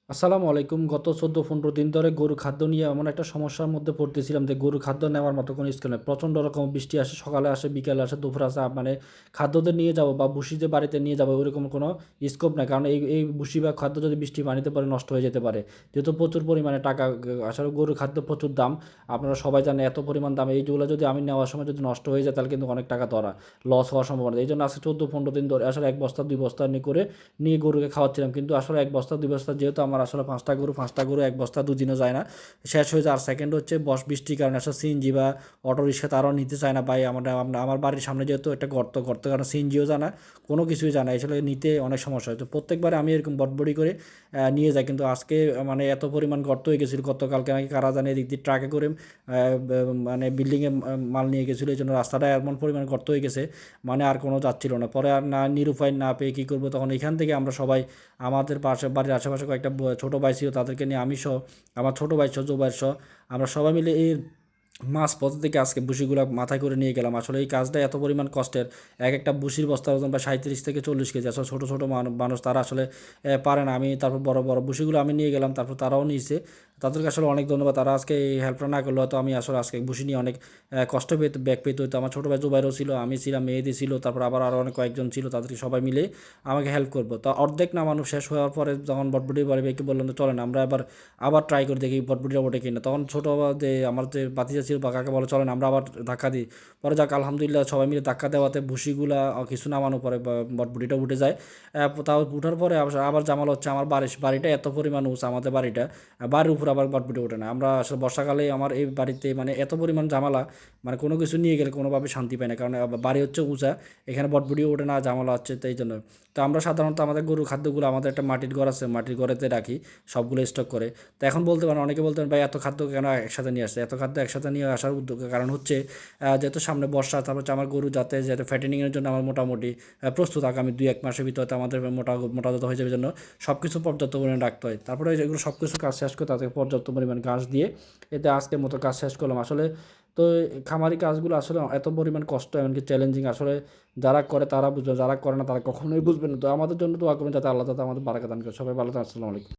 আসসালামু আলাইকুম। গত ১৪-১৫ দিন ধরে গরুর খাদ্য নিয়ে এমন একটা সমস্যার মধ্যে পড়তেছিলাম যে গরুর খাদ্য নেওয়ার মতো কোনো স্কোপ নেই। প্রচণ্ড রকম বৃষ্টি আসে, সকালে আসে, বিকেলে আসে, দুপুরে আসে। মানে খাদ্যতে নিয়ে যাবো বা ভুসি যে বাড়িতে নিয়ে যাবো ওইরকম কোনো স্কোপ নাই। কারণ এই ভুসি বা খাদ্য যদি বৃষ্টির পানিতে পড়ে নষ্ট হয়ে যেতে পারে। যেহেতু প্রচুর পরিমাণে টাকা আসলে গরুর খাদ্য প্রচুর দাম। আপনারা সবাই জানেন এত পরিমাণ দাম। এইগুলো যদি আমি নেওয়ার সময় যদি নষ্ট হয়ে যায় তাহলে কিন্তু অনেক টাকা ধরা লস হওয়ার সম্ভাবনা। এইজন্য আজকে ১৪-১৫ দিন ধরে আসলে ১ বস্তা ২ বস্তা করে নিয়ে গরুকে খাওয়াচ্ছিলাম। কিন্তু আসলে ১ বস্তা ২ বস্তা যেহেতু আমার আসলে ৫টা গরু ১ বস্তা দুদিনও যায় না, শেষ হয়ে যায়। আর সেকেন্ড হচ্ছে বৃষ্টির কারণে আসলে সিএনজি বা অটো রিক্সা তারাও নিতে চায় না। ভাই আমার বাড়ির সামনে যেহেতু একটা গর্ত কারণে সিএনজিও যায় না, কোনো কিছুই যায় না। আসলে নিতে অনেক সমস্যা হয়। তো প্রত্যেকবারে আমি এরকম বটবডি করে নিয়ে যাই। কিন্তু আজকে মানে এত পরিমাণ গর্ত হয়ে গেছিলো, গতকালকে নাকি কারা জানে এদিক দিয়ে ট্রাকে করে মানে বিল্ডিংয়ে মাল নিয়ে গেছিলো। এই জন্য রাস্তাটা এমন পরিমাণ গর্ত হয়ে গেছে, মানে আর কোনো যাচ্ছিল না। পরে আর না নিরুপায় না পেয়ে কী করবো, তখন এখান থেকে আমরা সবাই আমাদের বাড়ির আশেপাশে কয়েকটা ছোটো ভাই ছিল, তাদেরকে নিয়ে আমি সহ আমার ছোটো ভাই সহ জুবাইর সহ আমরা সবাই মিলে এই মাঝপথ থেকে আজকে ভুসিগুলো মাথায় করে নিয়ে গেলাম। আসলে এই কাজটা এত পরিমাণ কষ্টের। একটা ভুসির বস্তার ওজন প্রায় ৩৭ থেকে ৪০ কেজি। আসলে ছোটো ছোটো মানুষ তারা আসলে পারে না। আমি তারপর বড় বড় ভুসিগুলো আমি নিয়ে গেলাম, তারপর তারাও নিয়েছে। তাদেরকে আসলে অনেক ধন্যবাদ। তারা আজকে এই হেল্পটা না করলে হয়তো আমি আসলে আজকে ভুসি নিয়ে অনেক কষ্ট ব্যাক পেতে হতো। আমার ছোটো ভাই জুবাইরও ছিল, আমি ছিলাম, মেহেদি ছিল, তারপর আরও অনেক কয়েকজন ছিল। তাদেরকে সবাই মিলে আমাকে হেল্প করবো। তো অর্ধেক নামানো শেষ হওয়ার পরে যখন বটবটি বাড়ি ভাইকে বললাম তো চলেন আমরা আবার ট্রাই করে দেখি বটবটিটা ওঠে কিনা। তখন ছোটো যে আমার যে ভাতিজা ছিল বা কাকা বলে চলেন আমরা আবার ধাক্কা দিই। পরে যাক আলহামদুলিল্লাহ সবাই মিলে ধাক্কা দেওয়াতে ভুসিগুলা কিছু নামানোর পরে বটবটিটা উঠে যায়। তাও উঠার পরে আবার জামাল হচ্ছে আমার বাড়িটা এত পরিমাণ উঁচু, আমাদের বাড়িটা বাড়ির উপর আবার বটবটি ওঠে না। আমরা আসলে বর্ষাকালে আমার এই বাড়িতে মানে এত পরিমাণ জামালা, মানে কোনো কিছু নিয়ে গেলে কোনোভাবে শান্তি পায় না। কারণ বাড়ি হচ্ছে উঁচা, এখানে বটবটিও ওঠে না, জামালা হচ্ছে, তো এই জন্য। তো আমরা সাধারণত আমাদের গরুর খাদ্যগুলো আমাদের একটা মাটির ঘর আছে, মাটির ঘরেতে রাখি সবগুলো স্টক করে। তো এখন বলতে পারেন, অনেকে বলতে পারেন ভাই এত খাদ্য কেন একসাথে নিয়ে আসছে? এত খাদ্য একসাথে নিয়ে আসার উদ্যোগের কারণ হচ্ছে যেহেতু সামনে বর্ষা, তারপর হচ্ছে আমার গরু যাতে ফ্যাটেনিংয়ের জন্য আমার মোটামুটি প্রস্তুত। আগামী ২-১ মাসের ভিতরে আমাদের মোটা হয়ে যাবে জন্য সব কিছু পর্যাপ্ত পরিমাণে রাখতে হয়। তারপরে এগুলো সব কিছু কাজ শেষ করে তাদেরকে পর্যাপ্ত পরিমাণ ঘাস দিয়ে এতে আজকের মতো কাজ শেষ করলাম আসলে। তো খামারি কাজগুলো আসলে এত পরিমাণ কষ্ট, এমনকি চ্যালেঞ্জিং। আসলে যারা করে তারা বুঝবে, যারা করে না তারা কখনোই বুঝবে না। তো আমাদের জন্য দোয়া করবেন যাতে আল্লাহ তাআলা আমাদের বারাকা দান করে। সবাই ভালো থাকুন। আসসালামু আলাইকুম।